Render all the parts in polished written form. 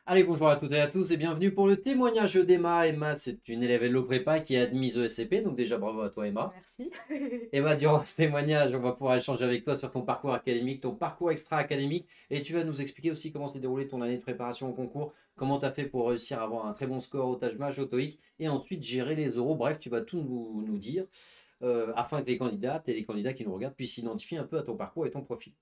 Allez, bonjour à toutes et à tous et bienvenue pour le témoignage d'Emma. Emma, c'est une élève Hello Prépa qui est admise au SCP, donc déjà bravo à toi Emma. Merci. Emma, durant ce témoignage, on va pouvoir échanger avec toi sur ton parcours académique, ton parcours extra-académique, et tu vas nous expliquer aussi comment s'est déroulée ton année de préparation au concours, comment tu as fait pour réussir à avoir un très bon score au Taj au TOEIC, et ensuite gérer les oraux. Bref, tu vas tout nous dire, afin que les candidates et les candidats qui nous regardent puissent s'identifier un peu à ton parcours et ton profil.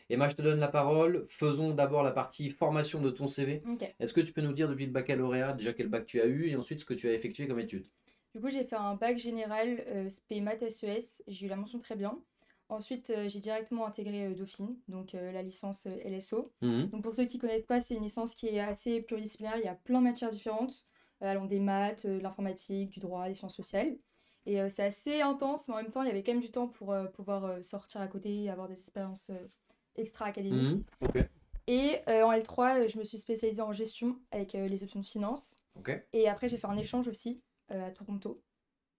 Emma, je te donne la parole. Faisons d'abord la partie formation de ton CV. Ok. Est-ce que tu peux nous dire depuis le baccalauréat déjà quel bac tu as eu et ensuite ce que tu as effectué comme études? Du coup, j'ai fait un bac général spé maths SES. J'ai eu la mention très bien. Ensuite, j'ai directement intégré Dauphine, donc la licence LSO. Mhm. Donc pour ceux qui ne connaissent pas, c'est une licence qui est assez pluridisciplinaire. Il y a plein de matières différentes, allant des maths, de l'informatique, du droit, des sciences sociales. Et c'est assez intense, mais en même temps, il y avait quand même du temps pour pouvoir sortir à côté et avoir des expériences extra-académiques. Mhm. Ok. Et en L3, je me suis spécialisée en gestion avec les options de finance. Ok. Et après, j'ai fait un échange aussi à Toronto.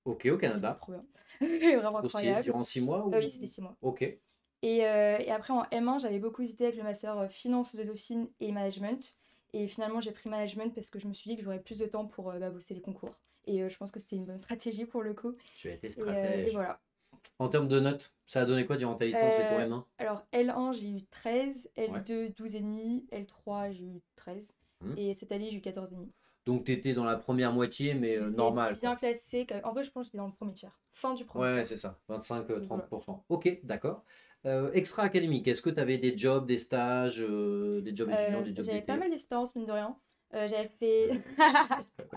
Ok, au C'était Canada. trop bien. Vraiment Trop stylé. incroyable. Durant 6 mois Oui, ou... c'était 6 mois. Ok. Et après, en M1, j'avais beaucoup hésité avec le master finance de Dauphine et management. Et finalement, j'ai pris management parce que je me suis dit que j'aurais plus de temps pour bosser les concours. Et je pense que c'était une bonne stratégie pour le coup. Tu as été Et stratège. voilà. En termes de notes, ça a donné quoi durant ta licence et ton M1? Alors, L1, j'ai eu 13, Ouais. L2, 12,5, L3, j'ai eu 13. Mhm. Et cette année, j'ai eu 14,5. Donc tu étais dans la première moitié, mais J'étais normal bien quoi. classée. En vrai, je pense que j'étais dans le premier tiers. Fin du premier Ouais, tiers. c'est ça. Donc voilà. 25-30%. Ok, d'accord. Extra-académique, est-ce que tu avais des jobs, des stages, des jobs étudiants, des jobs J'avais pas d'été? mal d'expérience, mine de rien. J'avais fait.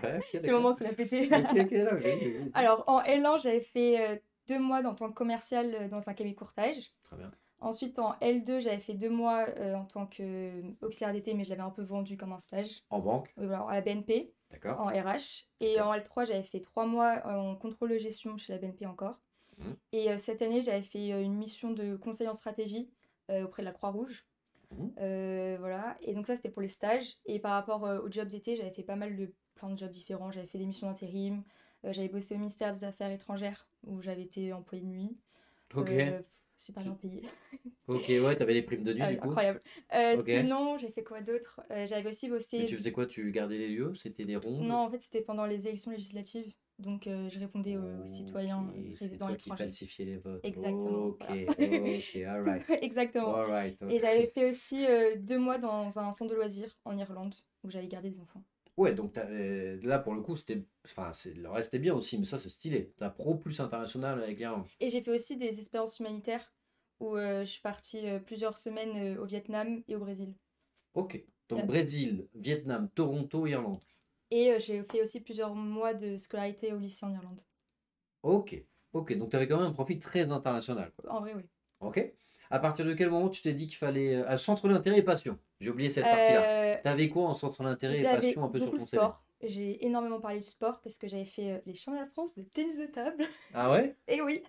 Ouais, ok, C'est le d'accord. moment où ça l'a pété. Ok, ok, là, vas-y, vas-y. Alors, en L1, j'avais fait 2 mois en tant que commercial dans un cabinet de courtage. Très bien. Ensuite, en L2, j'avais fait 2 mois en tant qu'auxiliaire d'été, mais je l'avais un peu vendu comme un stage. En banque, Voilà, à la BNP, d'accord. en RH. Et D'accord. en L3, j'avais fait 3 mois en contrôle de gestion chez la BNP encore. Mhm, Et cette année, j'avais fait une mission de conseil en stratégie auprès de la Croix-Rouge. mhm. Voilà. Et donc ça, c'était pour les stages. Et par rapport au job d'été, j'avais fait pas mal de plein de jobs différents. J'avais fait des missions d'intérim. J'avais bossé au ministère des Affaires étrangères où j'avais été employée de nuit. Ok. Euh, Super bien Tu- payée. Ok, ouais, t'avais les primes de nuit Ah oui, du coup. incroyable. Ok. Sinon, j'ai fait quoi d'autre? J'avais aussi Mais bossé. tu faisais quoi? Tu gardais les lieux? C'était des Non, rondes? en fait, c'était pendant les élections législatives. Donc, je répondais aux Ok, citoyens c'est résidant à toi qui l'étranger. falsifiais les votes. Exactement, Ok, voilà. ok, alright. Exactement. Alright. Et j'avais fait aussi 2 mois dans un centre de loisirs en Irlande où j'avais gardé des enfants. Ouais, donc là pour le coup, c'était. Enfin, le reste était bien aussi, mais ça c'est stylé. T'as pro plus international avec l'Irlande. Et j'ai fait aussi des expériences humanitaires où je suis partie plusieurs semaines au Vietnam et au Brésil. Ok. Donc Euh, Brésil, Vietnam, Toronto, Irlande. Et j'ai fait aussi plusieurs mois de scolarité au lycée en Irlande. Ok. Ok, donc t'avais quand même un profil très international, quoi. En vrai, oui. Ok. À partir de quel moment tu t'es dit qu'il fallait. Centre d'intérêt et passion. J'ai oublié cette partie-là. Euh, T'avais quoi en centre d'intérêt et J'avais passion un peu sur beaucoup de ton CV? sport. J'ai énormément parlé de sport parce que j'avais fait les championnats de France de tennis de table. Ah ouais? Et oui,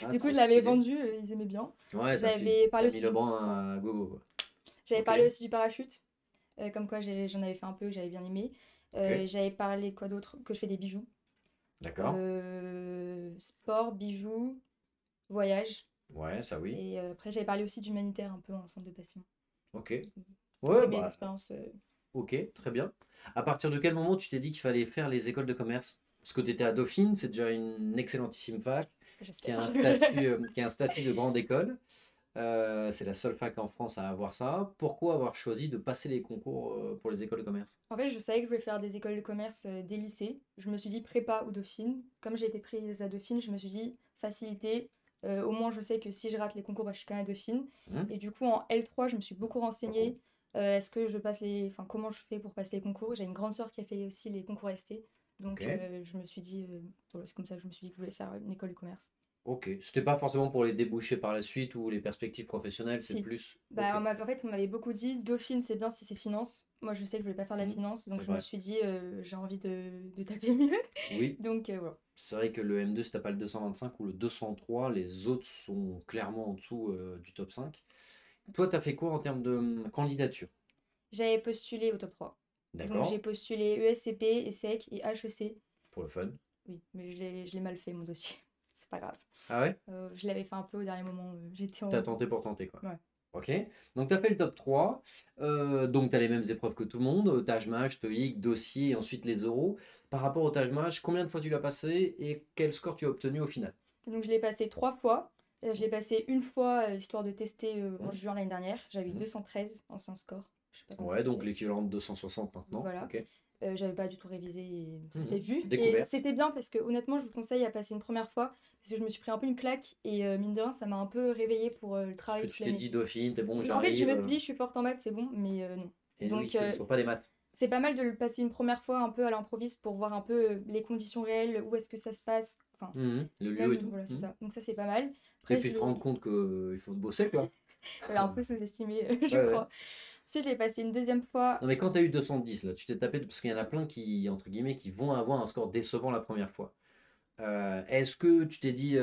Ah, du coup, trop je l'avais stylé. vendu, ils aimaient bien. Ouais, J'avais parlé t'as mis aussi le du, ouais. bras à gogo, quoi. J'avais Ok. parlé aussi du parachute, comme quoi j'en avais fait un peu, que j'avais bien aimé. Ok. J'avais parlé de quoi d'autre? Que je fais des bijoux. D'accord. Sport, bijoux, voyage. Ouais, ça oui. Et après, j'avais parlé aussi d'humanitaire un peu en centre de passion. Ok. Toutes Ouais, mes bah, expériences. ok, très bien. À partir de quel moment tu t'es dit qu'il fallait faire les écoles de commerce? Parce que tu étais à Dauphine, c'est déjà une excellentissime fac, Je qui sais. a un statut, qui a un statut de grande école. C'est la seule fac en France à avoir ça. Pourquoi avoir choisi de passer les concours pour les écoles de commerce? En fait, je savais que je voulais faire des écoles de commerce dès le lycée. Je me suis dit prépa ou Dauphine. Comme j'ai été prise à Dauphine, je me suis dit facilité. Au moins, je sais que si je rate les concours, bah, je suis quand même à Dauphine. Hmm. Et du coup, en L3, je me suis beaucoup renseignée. Est-ce que je passe les... Enfin, comment je fais pour passer les concours? J'ai une grande sœur qui a fait aussi les concours ST. Ok, Donc, je me suis dit... voilà, c'est comme ça que je me suis dit que je voulais faire une école de commerce. ok. C'était pas forcément pour les débouchés par la suite ou les perspectives professionnelles, c'est Si. plus. Bah, Ok, en fait, on m'avait beaucoup dit Dauphine, c'est bien si c'est finance. Moi, je sais que je voulais pas faire la hmm, finance. Donc, c'est je me vrai. suis dit j'ai envie de taper mieux. Oui, Donc, voilà. c'est vrai que le M2, si t'as pas le 225 ou le 203, les autres sont clairement en dessous du top 5. Toi, t'as fait quoi en termes de candidature? J'avais postulé au top 3. Donc j'ai D'accord, postulé ESCP, ESSEC et HEC. pour le fun. Oui, mais je l'ai mal fait mon dossier. C'est pas grave. Ah ouais? Je l'avais fait un peu au dernier moment. J'étais T'as en... tenté pour tenter, quoi. Ouais. Ok, donc tu as fait le top 3. Donc tu as les mêmes épreuves que tout le monde, Taj Mahal, TOEIC, dossier, et ensuite les oraux. Par rapport au Taj Mahal, combien de fois tu l'as passé et quel score tu as obtenu au final? Donc je l'ai passé 3 fois. Je l'ai passé une fois, histoire de tester en Mhm, juin l'année dernière. J'avais eu mhm. 213 en 5 score. Je sais pas comment Ouais, ça donc fait. l'équivalent de 260 maintenant. Voilà. Ok. J'avais pas du tout révisé et ça s'est Mhm. vu. Et Découverte. c'était bien parce que honnêtement, je vous conseille à passer une première fois parce que je me suis pris un peu une claque et mine de rien, ça m'a un peu réveillée pour le Parce que travail toute tu t'es l'année. dit Dauphine, c'est bon, En fait, je j'arrive. me suis dit, je suis forte en maths, c'est bon, mais non. Et oui, Donc, ce ne sont pas des maths. c'est pas mal de le passer une première fois un peu à l'improviste pour voir un peu les conditions réelles, où est-ce que ça se passe. Enfin, Mhm. Le lieu et même, tout. voilà, c'est Mhm. ça. Donc, ça, c'est pas mal. Et Après, puis te rendre compte qu'il faut se bosser, quoi. j'avais un peu sous-estimé, je Ouais, ouais. crois. Ensuite, je l'ai passé une deuxième fois. Non, mais quand tu as eu 210, là, tu t'es tapé, parce qu'il y en a plein qui, entre guillemets, qui vont avoir un score décevant la première fois. Est-ce que tu t'es dit,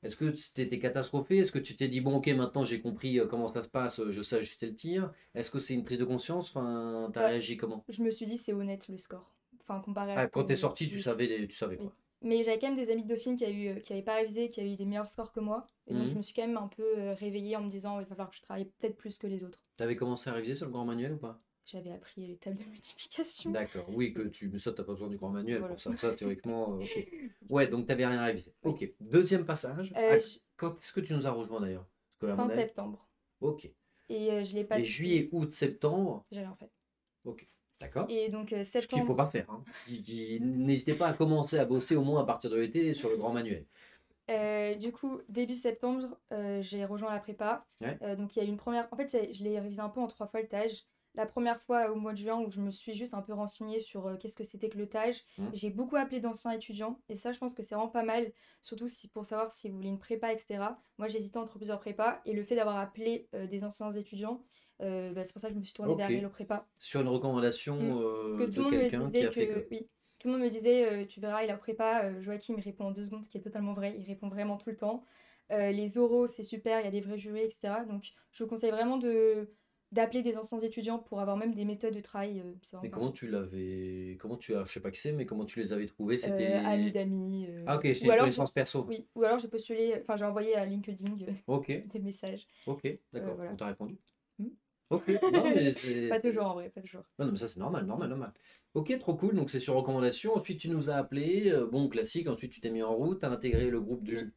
est-ce que t'étais catastrophé? Est-ce que tu t'es dit, bon, ok, maintenant j'ai compris comment ça se passe, je sais ajuster le tir? Est-ce que c'est une prise de conscience? Enfin, t'as Bah, réagi comment? je me suis dit, c'est honnête le score. Enfin, comparé à Ah, ce quand t'es que. sorti, Oui. tu savais Oui. quoi. Mais j'avais quand même des amis de Dauphine qui avaient pas révisé, qui avaient eu des meilleurs scores que moi. Et donc, je Mhm. me suis quand même un peu réveillée en me disant, il va falloir que je travaille peut-être plus que les autres. T'avais commencé à réviser sur le grand manuel ou pas? J'avais appris les tables de multiplication. D'accord, oui, mais ça, t'as pas besoin du grand manuel Voilà. pour ça. Ça, théoriquement, ok. Ouais, donc t'avais rien révisé. Oui. Ok, deuxième passage. Euh, j- Quand est-ce que tu nous as rejoint d'ailleurs? Parce que à mon Fin avis, septembre. ok. Et je l'ai Mais passé. juillet, août, septembre, J'ai rien fait. ok. D'accord. Et donc, Ce qu'il faut septembre. pas faire, hein. N'hésitez pas à commencer à bosser au moins à partir de l'été sur le grand manuel. Du coup, début septembre, j'ai rejoint la prépa. Ouais. Donc, il y a eu une première. En fait, je l'ai révisé un peu en 3 fois le TAGE. La première fois au mois de juin où je me suis juste un peu renseignée sur qu'est-ce que c'était que le TAGE. Hmm. J'ai beaucoup appelé d'anciens étudiants et ça, je pense que c'est vraiment pas mal, surtout si, pour savoir si vous voulez une prépa, etc. Moi, j'hésitais entre plusieurs prépas et le fait d'avoir appelé des anciens étudiants, bah, c'est pour ça que je me suis tournée Ok. vers Hello Prépa. Sur une Mm. recommandation Parce que tout de le monde me quelqu'un qui disait a fait que, que. oui, tout le monde me disait, tu verras, il a prépa, Joachim il répond en 2 secondes, ce qui est totalement vrai, il répond vraiment tout le temps. Les oraux, c'est super, il y a des vrais jurés, etc. Donc, je vous conseille vraiment d'appeler des anciens étudiants pour avoir même des méthodes de travail, c'est Mais vraiment pas comment mal. tu l'avais. Comment tu as. Je sais pas qui c'est, mais comment tu les avais trouvés? C'était Amis les. d'amis, Ah, ok, c'était ou une alors connaissance perso. oui, ou alors j'ai postulé, enfin j'ai envoyé à LinkedIn Ok, des messages, ok, d'accord. On voilà. t'a répondu? Mm. Ok, non, mais c'est. Pas toujours en vrai, pas toujours. Non, non, mais ça, c'est normal, normal, Mm. normal. Ok, trop cool. Donc, c'est sur recommandation. Ensuite, tu nous as appelé. Bon, classique. Ensuite, tu t'es mis en route. Tu as intégré le groupe Oui, du.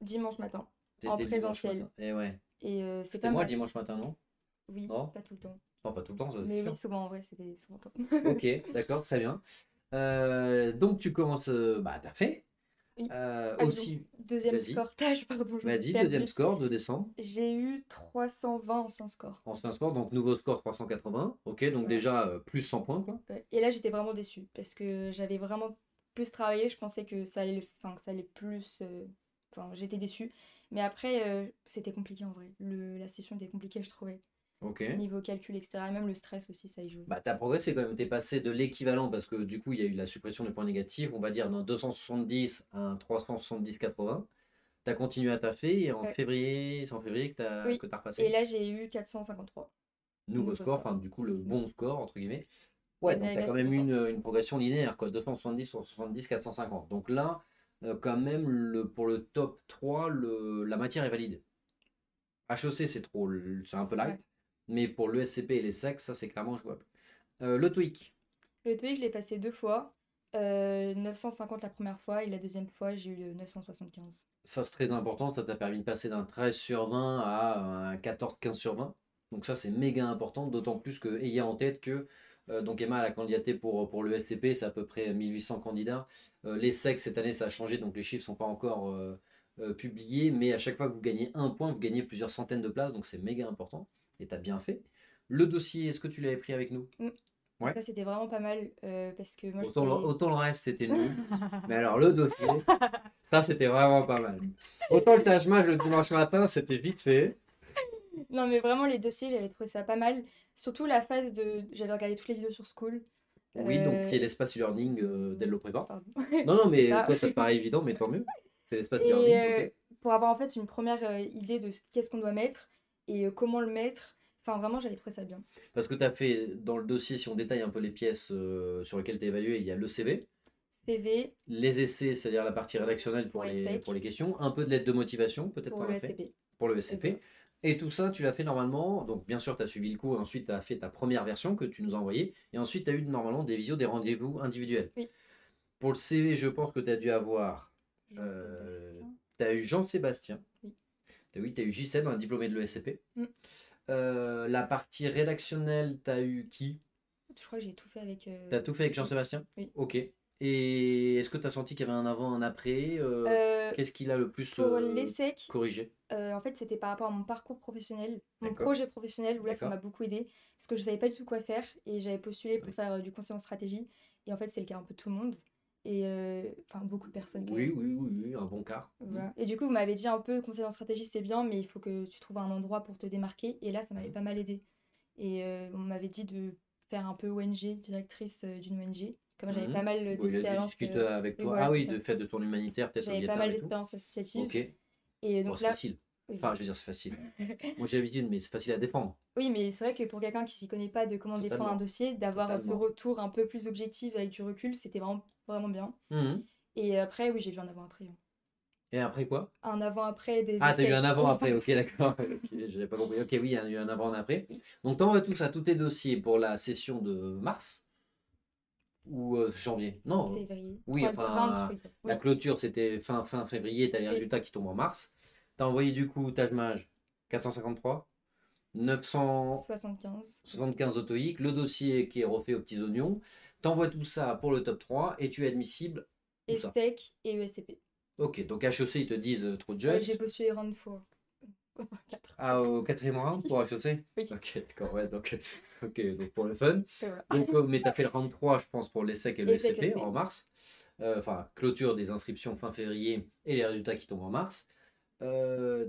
dimanche matin, en T'étais le dimanche présentiel. matin. Et ouais. Et c'est C'était pas moi le mal. dimanche matin, non? Oui, Non? pas tout le temps. Non, pas tout le temps, ça c'est Mais oui, sûr. souvent en vrai, c'était souvent toi. Ok, d'accord, très bien. Donc, tu commences. Bah, t'as fait. Oui. Ah oui, donc, Aussi, deuxième vas-y. score-tage, pardon, je me suis Vas-y, deuxième perdue. score de décembre. J'ai eu 320 en 5 scores. Ancien score, donc nouveau score 380. Ok, donc Voilà. déjà plus 100 points, quoi. Ouais. Et là, j'étais vraiment déçue parce que j'avais vraiment plus travaillé. Je pensais que ça allait, enfin, que ça allait plus. Enfin, j'étais déçue. Mais après, c'était compliqué en vrai. La session était compliquée, je trouvais. Ok. Niveau calcul, etc. Et même le stress aussi, ça y joue. Bah, t'as progressé quand même. T'es passé de l'équivalent, parce que du coup, il y a eu la suppression des points négatifs, on va dire d'un 270 à un 370-80. T'as continué à taffer et en Ouais. février, c'est en février Oui. que t'as Et repassé. là, j'ai eu 453. Nouveau Nouveau score, score. enfin, du coup, le Mm. bon score, entre guillemets. Ouais, Et donc là, t'as là quand j'étais même contente. une progression linéaire, quoi. 270, 170, 450. Donc là, quand même, pour le top 3 la matière est valide. HEC, c'est trop, c'est un peu light, Ouais. mais pour l'ESCP et les SEC, ça, c'est clairement jouable. Le TOEIC, Le TOEIC, je l'ai passé 2 fois. 950 la première fois et la deuxième fois, j'ai eu 975. ça, c'est très important. Ça t'a permis de passer d'un 13 sur 20 à un 14-15 sur 20. Donc ça, c'est méga important, d'autant plus que ayez en tête que donc Emma elle a candidaté pour le SCP, c'est à peu près 1800 candidats. Les SEC, cette année, ça a changé, donc les chiffres ne sont pas encore publiés, mais à chaque fois que vous gagnez un point, vous gagnez plusieurs centaines de places, donc c'est méga important. Et tu as bien fait. Le dossier, est-ce que tu l'avais pris avec nous? Mm. Et Ouais. ça, c'était vraiment pas mal parce que moi, je Autant trouvais. autant le reste, c'était nul. Mais alors, le dossier, ça, c'était vraiment pas mal. Autant le Taj Mahal le dimanche matin, c'était vite fait. Non, mais vraiment, les dossiers, j'avais trouvé ça pas mal. Surtout la phase de. J'avais regardé toutes les vidéos sur School. Oui, donc qui est Euh, l'espace e-learning d'Ello Prépa. Pardon. Non, non, C'est mais ça. toi, ça te paraît évident, mais tant mieux. C'est l'espace Et e-learning, ok. pour avoir en fait une première idée de qu'est-ce qu'on doit mettre et comment le mettre. Enfin, vraiment, j'avais trouvé ça bien. Parce que tu as fait dans le dossier, si on détaille un peu les pièces sur lesquelles tu es évalué, il y a le CV, CV les essais, c'est-à-dire la partie rédactionnelle pour les pour steaks, les questions, un peu de lettre de motivation, peut-être pour t'en le as fait, SCP. pour le Et voilà. SCP, Et tout ça, tu l'as fait normalement. Donc, bien sûr, tu as suivi le cours et ensuite, tu as fait ta première version que tu nous as envoyée. Et ensuite, tu as eu normalement des visios, des rendez-vous individuels. Oui. Pour le CV, je pense que tu as dû avoir. Jean-Sébastien. Tu as eu Jean-Sébastien. Oui. Oui, tu as eu JSEM, un diplômé de l'ESCP. Mm. La partie rédactionnelle, tu as eu qui? Je crois que j'ai tout fait avec. Tu as tout fait avec Jean-Sébastien? Oui. Ok. Et est-ce que tu as senti qu'il y avait un avant, un après? Qu'est-ce qu'il a le plus Pour l'ESSEC, corrigé? en fait, c'était par rapport à mon parcours professionnel, mon D'accord. projet professionnel, où là, ça D'accord. m'a beaucoup aidé, parce que je savais pas du tout quoi faire, et j'avais postulé pour Oui. faire du conseil en stratégie, et en fait, c'est le cas un peu de tout le monde, et enfin, beaucoup de personnes quand Oui, même. oui, oui, oui, un bon quart. Voilà. Et du coup, vous m'avez dit un peu, conseil en stratégie, c'est bien, mais il faut que tu trouves un endroit pour te démarquer, et là, ça m'avait pas mal aidé. Et on m'avait dit de faire un peu ONG, directrice d'une ONG, comme j'avais pas mal Bon, il a dû d'expérience. discuter avec Oui, toi. voilà, Ah c'est oui, ça. de fait de ton humanitaire, peut-être au J'avais pas Vietnam mal et tout. d'expérience associative. Ok. Et Bon, donc c'est là, facile. oui, Enfin, je veux dire, c'est facile. Moi, j'ai l'habitude, mais c'est facile à défendre. oui, mais c'est vrai que pour quelqu'un qui s'y connaît pas de comment défendre un Totalement. dossier, d'avoir ce Totalement. retour un peu plus objectif avec du recul, c'était vraiment, vraiment bien. Mhm. Et après, oui, j'ai vu un avant-après. Et après quoi? Un avant-après des Ah, t'as eu essais. un avant-après, ok, d'accord. Ok, j'avais pas compris. Ok, oui, il y a eu un avant-après. Donc, t'envoies tout ça, tous tes dossiers pour la session de mars ou janvier? Non. Février. Oui, enfin, Oui. la clôture, c'était fin février, t'as les Oui. résultats qui tombent en mars. T'as envoyé du coup Taj Mahal 453, 75. 975 autoïques, le dossier qui est refait aux petits oignons. T'envoies tout ça pour le top 3 et tu es admissible où ça? ESTEC et ESCP. Ok, donc HEC, ils te disent trop J'ai juste. postulé 20 fois. 4. Ah, au quatrième round pour HEC? Oui. Ok, d'accord, ouais, donc, ok, donc pour le fun. Et voilà. Donc, mais tu as fait le round 3, je pense, pour l'ESSEC et le ESSEC, SCP ESP. en mars. Enfin, clôture des inscriptions fin février et les résultats qui tombent en mars.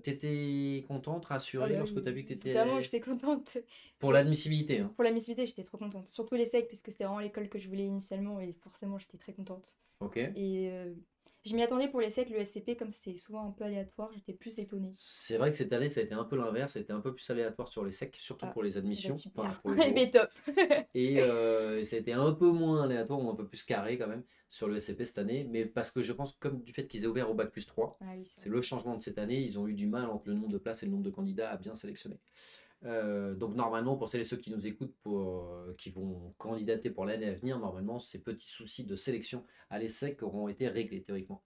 T'étais contente, rassurée Ah bah lorsque oui, tu as vu que t'étais vraiment, j'étais contente. pour l'admissibilité, hein. Pour l'admissibilité, j'étais trop contente. Surtout l'ESSEC, parce que c'était vraiment l'école que je voulais initialement, et forcément, j'étais très contente. Ok. Et je m'y attendais pour l'ESSEC, le SCP, comme c'est souvent un peu aléatoire, j'étais plus étonnée. C'est vrai que cette année, ça a été un peu l'inverse, ça a été un peu plus aléatoire sur les secs, surtout Ah, pour les bah admissions, super. enfin, pour les euros. Mais top. Et ça a été un peu moins aléatoire ou un peu plus carré quand même sur le SCP cette année, mais parce que je pense comme du fait qu'ils aient ouvert au bac plus 3, Ah oui, c'est le changement de cette année, ils ont eu du mal entre le nombre de places et le nombre de candidats à bien sélectionner. Donc normalement, pour celles et ceux qui nous écoutent, qui vont candidater pour l'année à venir, normalement, ces petits soucis de sélection à l'ESSEC auront été réglés théoriquement.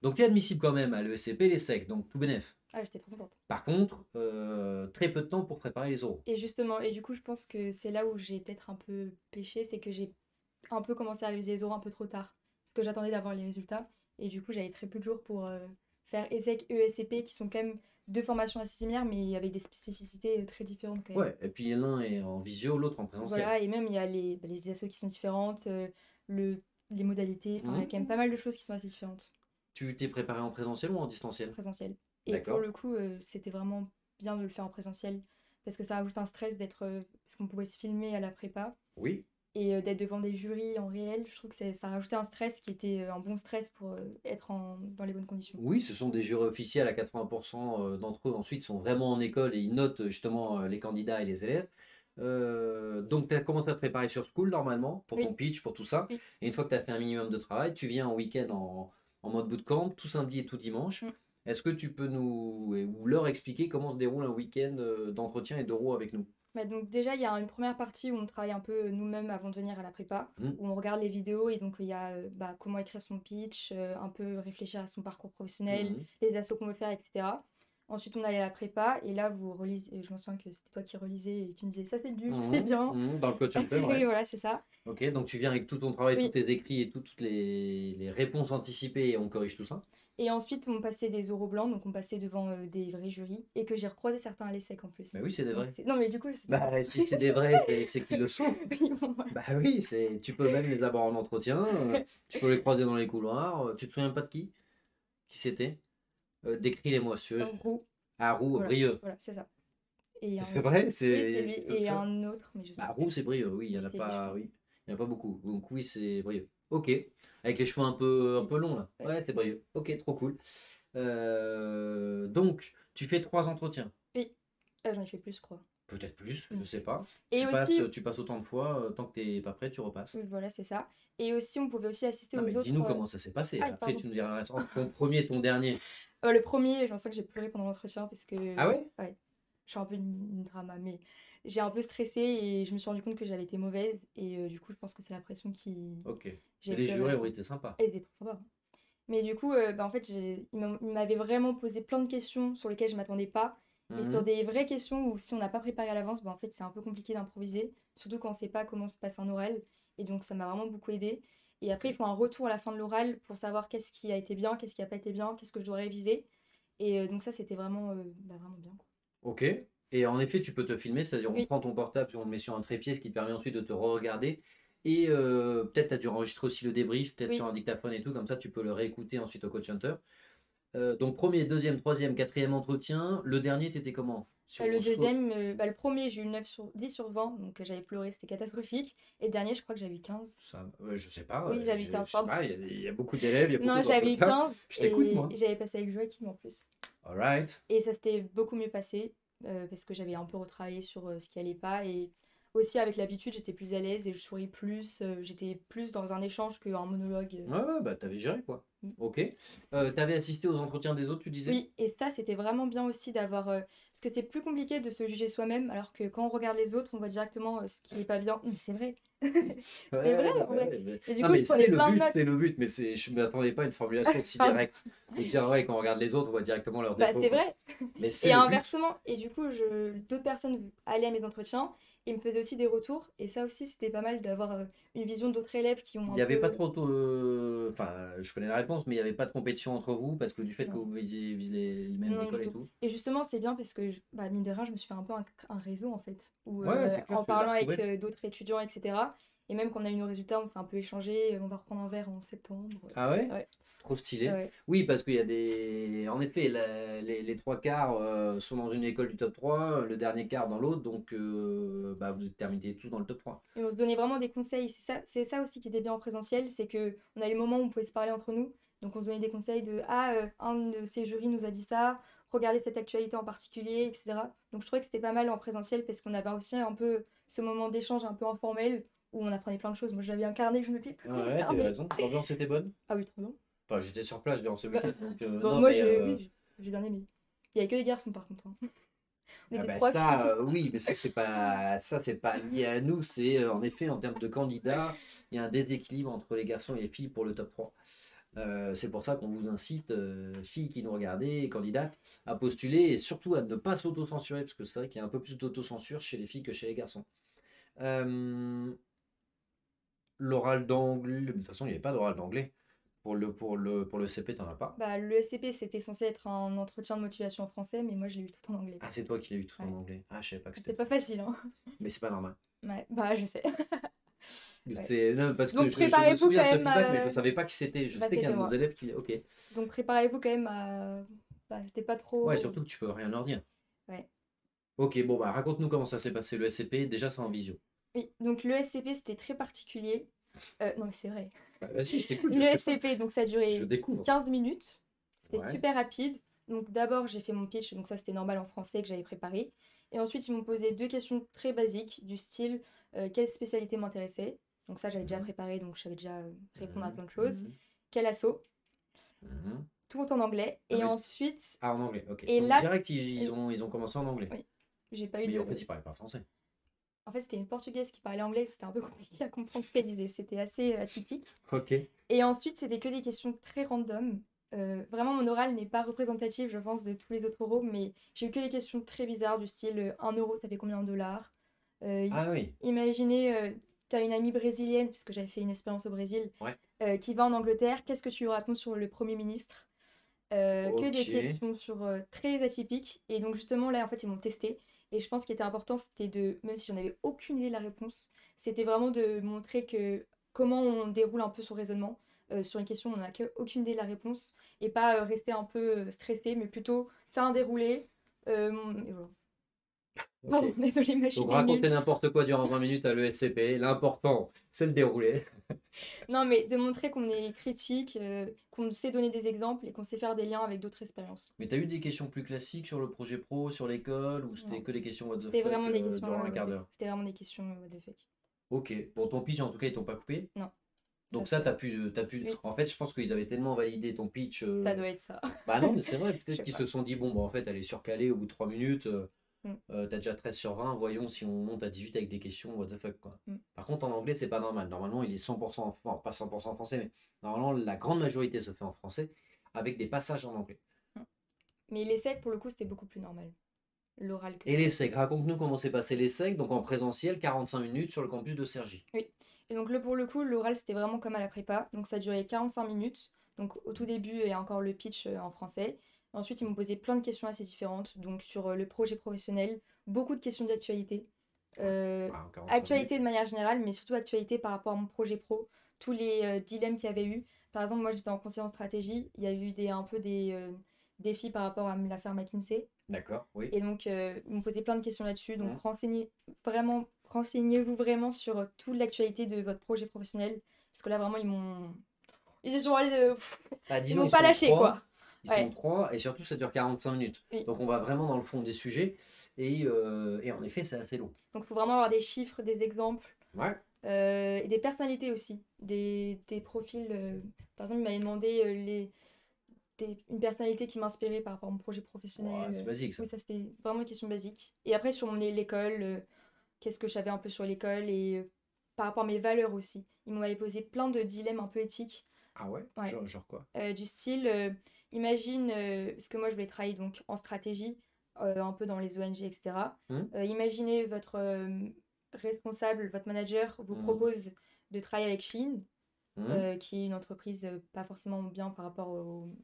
Donc tu es admissible quand même à l'ESCP et l'ESSEC, donc tout bénef. Ah, j'étais trop contente. Par contre, très peu de temps pour préparer les oraux. Et justement, et du coup, je pense que c'est là où j'ai peut-être un peu péché, c'est que j'ai un peu commencé à réviser les oraux un peu trop tard. Parce que j'attendais d'avoir les résultats. Et du coup, j'avais très peu de jours pour faire ESSEC, ESCP, qui sont quand même deux formations assez similaires, mais avec des spécificités très différentes quand même. Ouais, et puis l'un est en visio, l'autre en présentiel. Voilà, et même il y a les assos qui sont différentes, les modalités, enfin, il y a quand même pas mal de choses qui sont assez différentes. Tu t'es préparé en présentiel ou en distanciel? Présentiel. Et D'accord. pour le coup, c'était vraiment bien de le faire en présentiel, parce que ça rajoute un stress d'être... parce qu'on pouvait se filmer à la prépa, Oui. et d'être devant des jurys en réel, je trouve que ça rajoutait un stress qui était un bon stress pour être dans les bonnes conditions. Oui, ce sont des jurys officiels à 80% d'entre eux ensuite sont vraiment en école et ils notent justement les candidats et les élèves. Donc tu as commencé à te préparer sur School normalement pour ton Oui. pitch, pour tout ça. Oui. Et une fois que tu as fait un minimum de travail, tu viens en week-end en mode bootcamp, tout samedi et tout dimanche. Mm. Est-ce que tu peux ou leur expliquer comment se déroule un week-end d'entretien et d'oraux avec nous? Bah, donc déjà, il y a une première partie où on travaille un peu nous-mêmes avant de venir à la prépa, Mm. où on regarde les vidéos, et donc il y a comment écrire son pitch, un peu réfléchir à son parcours professionnel, Mhm. les assos qu'on veut faire, etc. Ensuite, on allait à la prépa, et là, vous relisez, je me souviens que c'était toi qui relisais, et tu me disais ça c'est nul, ça c'est bien. Dans le coach un peu, Oui, ouais. voilà, c'est ça. Ok, donc tu viens avec tout ton travail, Oui. tous tes écrits et toutes les réponses anticipées et on corrige tout ça. Et ensuite, on passait des oraux blancs, donc on passait devant des vrais jurys, et que j'ai recroisé certains à l'ESSEC en plus. Bah oui, c'est des vrais. Non, mais du coup, c'est... Bah si c'est des vrais, c'est qu'ils le sont. Oui, bon, voilà. Bah oui, tu peux même les avoir en entretien, tu peux les croiser dans les couloirs. Tu te souviens pas de qui? Qui c'était? Décris-les-moi, monsieur. Roux. Ah, Roux, Voilà, Brieux. voilà, c'est ça. Et C'est vrai, oui, c'est lui. tout Et ça. un autre, mais je sais Bah, plus. Roux, c'est Brieux, oui, il y Oui, en a c'était lui, je pas, pense. oui, il y en a pas beaucoup. Donc oui, c'est Brieux. Ok, avec les cheveux un peu longs là. Ouais. Ouais, c'est Brieux. Ok, trop cool. Donc, tu fais 3 entretiens. Oui, j'en ai fait plus, je crois. Peut-être plus, Mm. je sais pas. Et Tu aussi, passes autant de fois, tant que t'es pas prêt, tu repasses. oui, voilà, c'est ça. Et aussi, on pouvait aussi assister Non, aux mais autres. dis-nous comment ça s'est passé. Ah, Après, pardon. tu nous diras le reste. Entre ton premier et ton dernier. Le premier, j'en sens que j'ai pleuré pendant l'entretien parce que. Ah ouais? Ouais. je suis un peu une drama, mais j'ai un peu stressé et je me suis rendu compte que j'avais été mauvaise. Et du coup, je pense que c'est la pression qui. Ok. J'ai Mais les pleuré à la jurés ont fin. été sympas. Elle était trop sympa. Mais du coup, bah, en fait, il m'avait vraiment posé plein de questions sur lesquelles je m'attendais pas. Et sur Mhm. des vraies questions où si on n'a pas préparé à l'avance, bah, en fait, c'est un peu compliqué d'improviser, surtout quand on ne sait pas comment se passe un oral. Et donc, ça m'a vraiment beaucoup aidé. Et Ok. après, ils font un retour à la fin de l'oral pour savoir qu'est-ce qui a été bien, qu'est-ce qui n'a pas été bien, qu'est-ce que je dois réviser. Et donc, ça, c'était vraiment, bah, vraiment bien, quoi. Ok. Et en effet, tu peux te filmer, c'est-à-dire on Oui, prend ton portable, puis on le met sur un trépied, ce qui te permet ensuite de te re-regarder. Et peut-être tu as dû enregistrer aussi le débrief, peut-être sur oui. un dictaphone et tout, comme ça tu peux le réécouter ensuite au coach hunter. Donc premier, deuxième, troisième, quatrième entretien. Le dernier, t'étais comment? Le Sur score. deuxième, bah, le premier, j'ai eu 9 sur 10 sur 20, donc j'avais pleuré, c'était catastrophique. Et le dernier, je crois que j'avais eu 15. Ça, je sais pas, Oui, j'avais eu je 15, sais pardon. pas, il y a beaucoup d'élèves, il y a beaucoup Non, j'avais eu d'entretiens. 15 Je t'écoute, et moi. j'avais passé avec Joachim en plus. Alright. Et ça s'était beaucoup mieux passé parce que j'avais un peu retravaillé sur ce qui allait pas. Et aussi, avec l'habitude, j'étais plus à l'aise et je souris plus. J'étais plus dans un échange qu'un monologue. Ouais, ouais, bah t'avais géré quoi. Mm. Ok. T'avais assisté aux entretiens des autres, tu disais? Oui, et ça, c'était vraiment bien aussi d'avoir. Parce que c'était plus compliqué de se juger soi-même, alors que quand on regarde les autres, on voit directement ce qui n'est pas bien. Mais c'est vrai. C'est vrai, Ouais, en vrai. ouais, Et du non, coup, je mais prenais plein de notes. c'est le but, mais je ne m'attendais pas à une formulation aussi Pardon. directe. De dire, ouais, quand on regarde les autres, on voit directement leurs Bah, défauts, c'est quoi. vrai. Mais c'est Et le but. inversement, et du coup, d'autres personnes allaient à mes entretiens et me faisaient aussi des retours. Et ça aussi, c'était pas mal d'avoir une vision d'autres élèves qui ont Il un n'y avait pas peu. trop. Enfin, je connais la réponse, mais il n'y avait pas de compétition entre vous parce que du fait que Non, vous visiez les mêmes non du écoles et tout. tout. Et justement, c'est bien parce que, bah, mine de rien, je me suis fait un peu un réseau en fait, où Ouais, c'est clair, en tu les as parlant avec retrouvés. d'autres étudiants, etc. Et même quand on a eu nos résultats, on s'est un peu échangé. On va reprendre un verre en septembre. Ah ouais? Ouais, Trop ouais, stylé. ouais. Oui, parce qu'il y a des. En effet, les trois quarts sont dans une école du top 3, le dernier quart dans l'autre, donc bah, vous terminez tous dans le top 3. Et on se donnait vraiment des conseils. C'est ça aussi qui était bien en présentiel, c'est que on a les moments où on pouvait se parler entre nous. Donc on se donnait des conseils de ah un de ces jurys nous a dit ça, regardez cette actualité en particulier, etc. Donc je trouvais que c'était pas mal en présentiel parce qu'on avait aussi un peu ce moment d'échange un peu informel où on apprenait plein de choses. Moi j'avais un carnet, je notais tout mon Ouais, tu as carnet. raison. L'ambiance était bonne. Ah oui, trop bien. Enfin, j'étais sur place durant ce Bah, week-end, donc bon, non, moi mais j'ai bien aimé. Il y avait que des garçons par contre, hein. On ah était bah trois ça, filles. oui, mais ça c'est pas lié à nous. C'est en effet en termes de candidats, il y a un déséquilibre entre les garçons et les filles pour le top 3. C'est pour ça qu'on vous incite, filles qui nous regardez, candidates, à postuler et surtout à ne pas s'auto-censurer, parce que c'est vrai qu'il y a un peu plus d'autocensure chez les filles que chez les garçons. Euh, L'oral d'anglais, de toute façon, il n'y avait pas d'oral d'anglais. Pour le CP, t'en as pas. Bah, le SCP c'était censé être un entretien de motivation en français, mais moi je l'ai eu tout en anglais. Ah, c'est toi qui l'as eu tout en Ouais. anglais. Ah, je savais pas que c'était C'était pas toi. facile, hein. Mais c'est pas normal. Ouais, bah je sais. Ouais. Non, parce que Donc je me préparez-vous souviens quand de ce même feedback, mais je à... ne savais pas qui c'était. Je Bah sais qu'il y a c'était un de nos moi. élèves qui. Ok. Donc préparez-vous quand même à... Bah c'était pas Ouais, trop... surtout que tu peux rien leur dire. Ouais. Ok, bon, bah raconte-nous comment ça s'est passé le SCP. Déjà, c'est en visio. Oui, donc le SCP c'était très particulier. Non mais c'est vrai. Bah, vas-y, je t'écoute, je Le sais pas. SCP, donc ça a Je duré découvre. 15 minutes. C'était Ouais. super rapide. Donc d'abord j'ai fait mon pitch, donc ça c'était normal en français que j'avais préparé. Et ensuite ils m'ont posé deux questions très basiques du style quelle spécialité m'intéressait. Donc ça j'avais déjà Mhm, préparé, donc je savais déjà répondre à mhm, plein de choses. mhm, Quel assaut? mhm. Tout en anglais. Ah Et oui. ensuite... Ah, en anglais, ok. Et Donc là... direct, Oui, ils ont commencé en anglais. oui. J'ai pas eu Mais en fait, de... ils parlaient pas français. En fait, c'était une Portugaise qui parlait anglais, c'était un peu compliqué à comprendre ce qu'elle disait, c'était assez atypique. Ok. Et ensuite, c'était que des questions très random. Vraiment, mon oral n'est pas représentatif, je pense, de tous les autres oraux, mais j'ai eu que des questions très bizarres du style 1 euro, ça fait combien de dollars? Ah oui. Imaginez, tu as une amie brésilienne, puisque j'avais fait une expérience au Brésil, Ouais. qui va en Angleterre, qu'est-ce que tu lui racontes sur le Premier ministre? Que des Ok. questions sur très atypiques. Et donc justement là en fait ils m'ont testé. Et je pense qu'il était important c'était de, même si j'en avais aucune idée de la réponse, c'était vraiment de montrer que comment on déroule un peu son raisonnement. Sur une question on n'a aucune idée de la réponse. Et pas rester un peu stressé, mais plutôt faire un déroulé. Et voilà. Ok. Pardon, désolée, ma chute Donc est raconter nulle. n'importe quoi durant 20 minutes à l'ESCP, l'important, c'est le déroulé. Non mais de montrer qu'on est critique, qu'on sait donner des exemples et qu'on sait faire des liens avec d'autres expériences. Mais t'as eu des questions plus classiques sur le projet pro, sur l'école, ou c'était Non. que des questions what the C'était fuck vraiment des questions durant un what quart the... d'heure? C'était vraiment des questions what the fuck. Ok. Pour ton pitch, en tout cas, ils t'ont pas coupé. Non, ça Donc ça, c'est... t'as pu. Oui, En fait, je pense qu'ils avaient tellement validé ton pitch. ça doit être ça. Bah non, mais c'est vrai, Je peut-être sais qu'ils se pas. sont dit, bon, bah en fait, elle est surcalée au bout de 3 minutes. Mm. T'as déjà 13 sur 20, voyons si on monte à 18 avec des questions, what the fuck, quoi. Mm. Par contre, en anglais, c'est pas normal. Normalement, il est 100%, enfin, pas 100% en français, mais normalement, la grande majorité se fait en français avec des passages en anglais. Mm. Mais l'essai, pour le coup, c'était beaucoup plus normal. L'oral que Et l'essai. l'ESSEC, raconte-nous comment s'est passé l'ESSEC, donc en présentiel, 45 minutes sur le campus de Cergy. Oui. Et donc, pour le coup, l'oral, c'était vraiment comme à la prépa. Donc, ça durait 45 minutes. Donc, au tout début, il y a encore le pitch en français. Ensuite, ils m'ont posé plein de questions assez différentes. Donc, sur le projet professionnel, beaucoup de questions d'actualité. Euh, Voilà, 45 Actualité minutes. de manière générale, mais surtout actualité par rapport à mon projet pro. Tous les dilemmes qu'il y avait eu. Par exemple, moi, j'étais en conseil en stratégie. Il y a eu un peu des défis par rapport à l'affaire McKinsey. D'accord, oui. Et donc, ils m'ont posé plein de questions là-dessus. Donc, Mhm. renseignez-vous vraiment sur toute l'actualité de votre projet professionnel. Parce que là, vraiment, ils se sont allés de... Bah, Ils disons, m'ont ils pas sont lâché, trois. quoi. Ils sont Ouais, trois, et surtout, ça dure 45 minutes. oui. Donc, on va vraiment dans le fond des sujets. Et en effet, c'est assez long. Donc, il faut vraiment avoir des chiffres, des exemples. Ouais. Et des personnalités aussi. Des profils. Par exemple, il m'avait demandé une personnalité qui m'inspirait par rapport à mon projet Ouais, professionnel. c'est basique, ça. Oui, ça, c'était vraiment une question basique. Et après, sur l'école, qu'est-ce que je savais un peu sur l'école et par rapport à mes valeurs aussi. Ils m'avaient posé plein de dilemmes un peu éthiques. Ah ouais? Ouais. Genre quoi? Du style, imagine, parce que moi je voulais travailler donc en stratégie, un peu dans les ONG, etc. Hmm. Imaginez votre responsable, votre manager vous Hmm. propose de travailler avec Shein, Hmm. qui est une entreprise pas forcément bien par rapport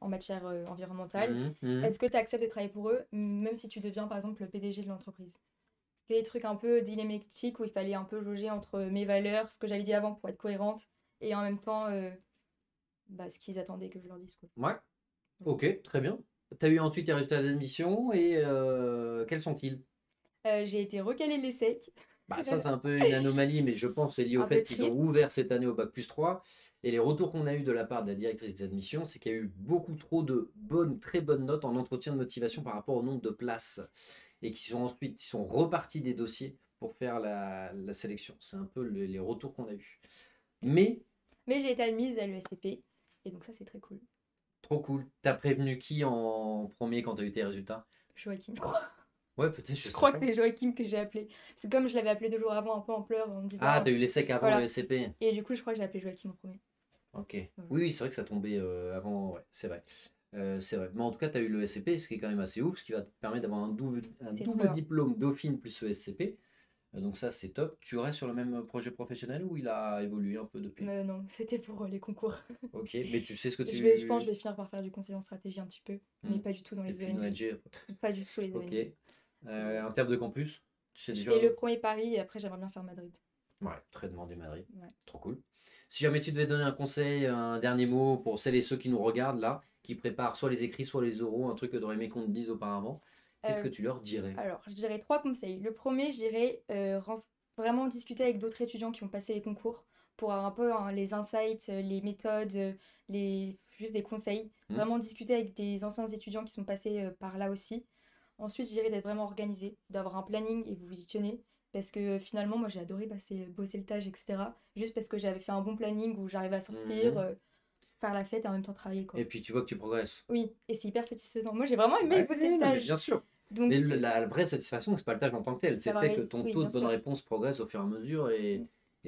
en matière environnementale. Hmm. Hmm. Est-ce que tu acceptes de travailler pour eux, même si tu deviens par exemple le PDG de l'entreprise? Des trucs un peu dilématiques où il fallait un peu jauger entre mes valeurs, ce que j'avais dit avant pour être cohérente, et en même temps ce qu'ils attendaient que je leur dise, quoi. Ouais, Voilà. ok, très bien. T'as eu ensuite tes résultats d'admission et quels sont-ils? J'ai été recalée l'ESSEC. Bah, ça, c'est un peu une anomalie, mais je pense que c'est lié au Un peu fait qu'ils ont triste. ouvert cette année au bac+3. Et les retours qu'on a eu de la part de la directrice des admissions, c'est qu'il y a eu beaucoup trop de bonnes, très bonnes notes en entretien de motivation par rapport au nombre de places. Et qui sont ensuite ils sont repartis des dossiers pour faire la sélection. C'est un peu les retours qu'on a eus. Mais, Mais j'ai été admise à l'ESCP. Et donc ça, c'est très cool. trop cool. T'as prévenu qui en premier quand t'as eu tes résultats? Joachim, je crois. Ouais, peut-être, je Je sais crois pas. que c'est Joachim que j'ai appelé. Parce que comme je l'avais appelé 2 jours avant, un peu en pleurs, en me disant... Ah, t'as eu l'ESSEC avant le voilà. SCP. Et du coup, je crois que j'ai appelé Joachim en premier. Ok. Voilà. Oui, oui, c'est vrai que ça tombait avant, ouais, c'est vrai. C'est vrai. Mais en tout cas, tu as eu le SCP, ce qui est quand même assez ouf, ce qui va te permettre d'avoir un C'est trop double bien. diplôme Dauphine plus ESCP. Donc ça, c'est top. Tu restes sur le même projet professionnel ou il a évolué un peu depuis? Mais non, c'était pour les concours. Ok, mais tu sais ce que Je pense que je tu... vais finir par faire du conseil en stratégie un petit peu. Mais Hmm. pas du tout dans Et les puis une ONG. ONG après. Pas du tout les Ok. ONG. En termes de campus, tu sais Je déjà... fais le premier Paris et après, j'aimerais bien faire Madrid. Ouais, très demandé Madrid. Ouais. Trop cool. Si jamais tu devais donner un conseil, un dernier mot pour celles et ceux qui nous regardent là, qui préparent soit les écrits, soit les oraux, un truc que tu aurais aimé qu'on te dise auparavant, qu'est-ce Euh, que tu leur dirais? Alors, je dirais 3 conseils. Le premier, je dirais vraiment discuter avec d'autres étudiants qui ont passé les concours pour avoir un peu les insights, les méthodes, juste des conseils. Hmm. Vraiment discuter avec des anciens étudiants qui sont passés par là aussi. Ensuite, je dirais d'être vraiment organisé, d'avoir un planning et vous y tenez. Parce que finalement, moi, j'ai adoré bosser le stage, etc. Juste parce que j'avais fait un bon planning où j'arrivais à sortir, Mhm. faire la fête et en même temps travailler, quoi. Et puis tu vois que tu progresses. Oui, et c'est hyper satisfaisant. Moi, j'ai vraiment aimé Ouais, bosser le non, mais stage. bien sûr. Mais Donc, la vraie satisfaction, c'est pas le tâche en tant que tel, c'est le d'avoir fait que réussi. ton Oui, taux bien de bonne sûr. réponse progresse au fur et à mesure et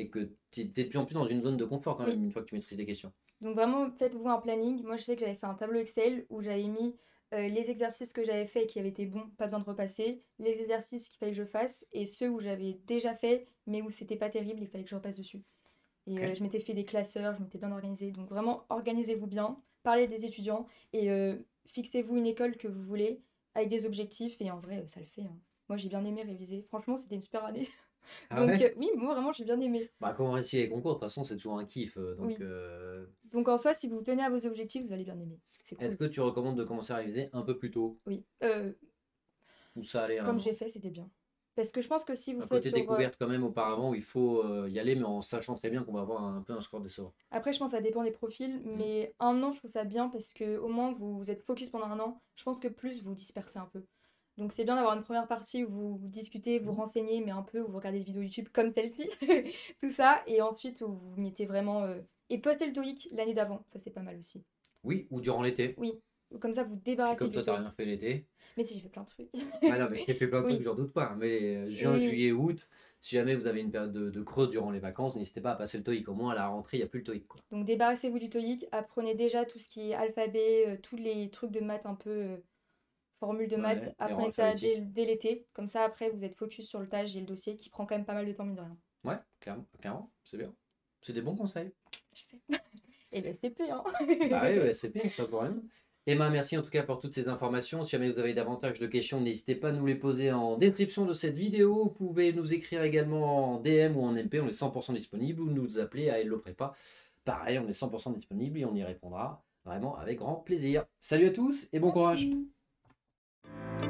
que tu es de plus en plus dans une zone de confort quand Oui. même, une fois que tu maîtrises des questions. Donc vraiment, faites-vous un planning. Moi, je sais que j'avais fait un tableau Excel où j'avais mis les exercices que j'avais faits et qui avaient été bons, pas besoin de repasser, les exercices qu'il fallait que je fasse et ceux où j'avais déjà fait mais où c'était pas terrible, il fallait que je repasse dessus. Et Ok. je m'étais fait des classeurs, je m'étais bien organisée. Donc vraiment, organisez-vous bien, parlez des étudiants et fixez-vous une école que vous voulez avec des objectifs et en vrai, ça le fait, hein. Moi, j'ai bien aimé réviser. Franchement, c'était une super année. Ah Donc ouais? oui, moi vraiment, j'ai bien aimé. Bah, comment réussir les concours, de toute façon, c'est toujours un kiff. Donc, Oui. Donc en soi, si vous tenez à vos objectifs, vous allez bien aimer. C'est est-ce cool. que tu recommandes de commencer à réviser un peu plus tôt? Oui. Ou ça allait Comme un j'ai fait, c'était bien. Parce que je pense que si vous un faites côté sur... découverte quand même auparavant où il faut y aller, mais en sachant très bien qu'on va avoir un peu un score décevant. Après, je pense que ça dépend des profils, Mm. mais un an, je trouve ça bien parce que au moins vous êtes focus pendant un an. Je pense que plus vous dispersez un peu. Donc c'est bien d'avoir une première partie où vous discutez, vous Mm. renseignez, mais un peu où vous regardez des vidéos YouTube comme celle-ci, tout ça, et ensuite où vous mettez vraiment... Et postez le TOEIC l'année d'avant, ça c'est pas mal aussi. Oui, ou durant l'été. Oui, Comme ça, vous Puis débarrassez comme du toi, t'as TOEIC. rien fait l'été. Mais si, j'ai fait plein de trucs. Ah non, mais j'ai fait plein de trucs, Oui, j'en doute pas, hein. Mais juin, oui. juillet, août, si jamais vous avez une période de creux durant les vacances, n'hésitez pas à passer le TOEIC. Au moins, à la rentrée, il n'y a plus le TOEIC, quoi. Donc débarrassez-vous du TOEIC, apprenez déjà tout ce qui est alphabet, tous les trucs de maths un peu, formules de maths, Ouais, apprenez erreur ça dès, alphabétique. dès l'été. Comme ça, après, vous êtes focus sur le tâche et le dossier qui prend quand même pas mal de temps, mine de rien. Ouais, clairement, clairement, c'est bien. C'est des bons conseils. Je sais. Et le CP, hein. Bah oui, ouais, c'est bien, c'est pas pour rien. Emma, merci en tout cas pour toutes ces informations. Si jamais vous avez davantage de questions, n'hésitez pas à nous les poser en description de cette vidéo. Vous pouvez nous écrire également en DM ou en MP, on est 100% disponible, ou nous appeler à Hello Prépa. Pareil, on est 100% disponible et on y répondra vraiment avec grand plaisir. Salut à tous et bon courage! Merci.